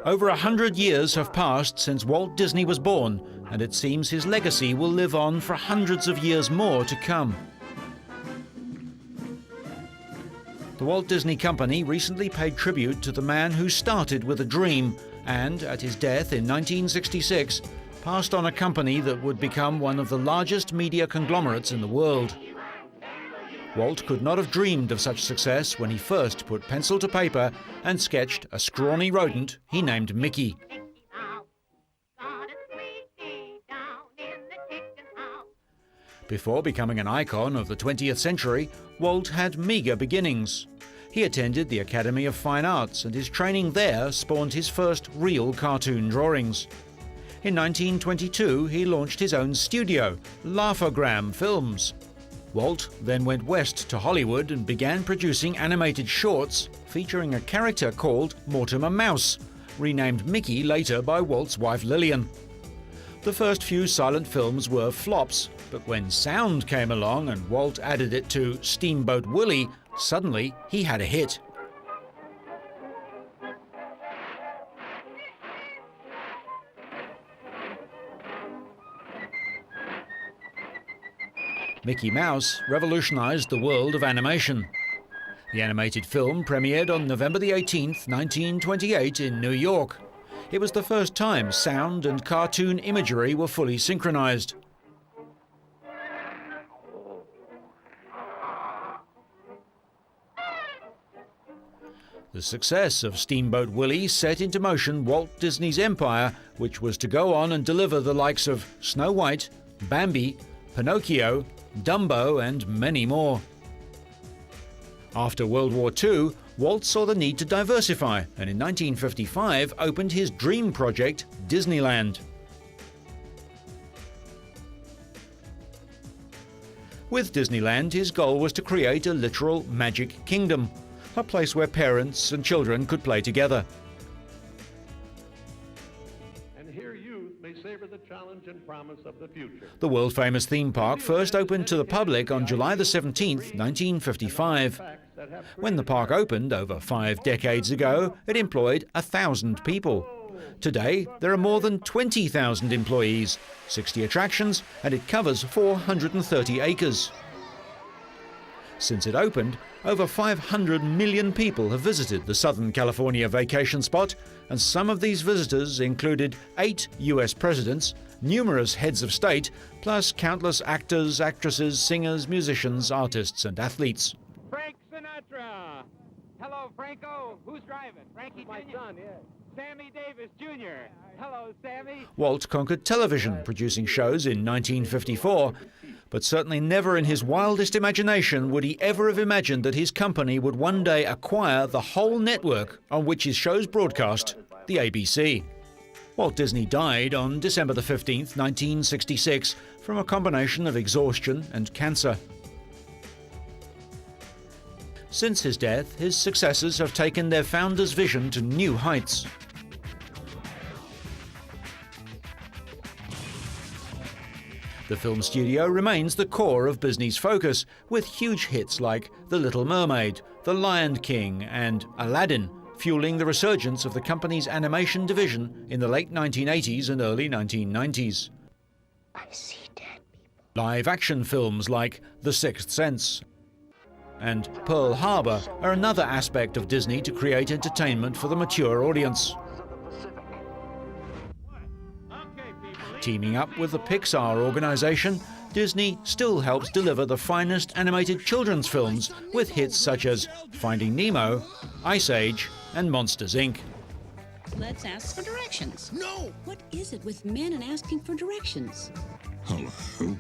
Over 100 years have passed since Walt Disney was born, and it seems his legacy will live on for hundreds of years more to come. The Walt Disney Company recently paid tribute to the man who started with a dream and, at his death in 1966, passed on a company that would become one of the largest media conglomerates in the world. Walt could not have dreamed of such success when he first put pencil to paper and sketched a scrawny rodent he named Mickey. Before becoming an icon of the 20th century, Walt had meagre beginnings. He attended the Academy of Fine Arts, and his training there spawned his first real cartoon drawings. In 1922, he launched his own studio, Laugh-O-Gram Films. Walt then went west to Hollywood and began producing animated shorts featuring a character called Mortimer Mouse, renamed Mickey later by Walt's wife Lillian. The first few silent films were flops, but when sound came along and Walt added it to Steamboat Willie, suddenly he had a hit. Mickey Mouse revolutionized the world of animation. The animated film premiered on November 18, 1928 in New York. It was the first time sound and cartoon imagery were fully synchronized. The success of Steamboat Willie set into motion Walt Disney's empire, which was to go on and deliver the likes of Snow White, Bambi, Pinocchio, Dumbo, and many more. After World War II, Walt saw the need to diversify, and in 1955 opened his dream project, Disneyland. With Disneyland, his goal was to create a literal magic kingdom, a place where parents and children could play together. The challenge and promise of the future. The world-famous theme park first opened to the public on July the 17th, 1955. When the park opened over 5 decades ago, it employed 1,000 people. Today, there are more than 20,000 employees, 60 attractions, and it covers 430 acres. Since it opened, over 500 million people have visited the Southern California vacation spot, and some of these visitors included 8 US presidents, numerous heads of state, plus countless actors, actresses, singers, musicians, artists, and athletes. Frank Sinatra! Hello, Franco. Who's driving? Frankie Jr.? My son, yeah. Sammy Davis Jr. Hello, Sammy. Walt conquered television, producing shows in 1954. But certainly never in his wildest imagination would he ever have imagined that his company would one day acquire the whole network on which his shows broadcast, the ABC. Walt Disney died on December the 15th, 1966, from a combination of exhaustion and cancer. Since his death, his successors have taken their founder's vision to new heights. The film studio remains the core of Disney's focus, with huge hits like The Little Mermaid, The Lion King, and Aladdin, fueling the resurgence of the company's animation division in the late 1980s and early 1990s. I see dead people. Live-action films like The Sixth Sense and Pearl Harbor are another aspect of Disney to create entertainment for the mature audience. Teaming up with the Pixar organization, Disney still helps deliver the finest animated children's films with hits such as Finding Nemo, Ice Age, and Monsters, Inc. Let's ask for directions. No! What is it with men and asking for directions? Hello.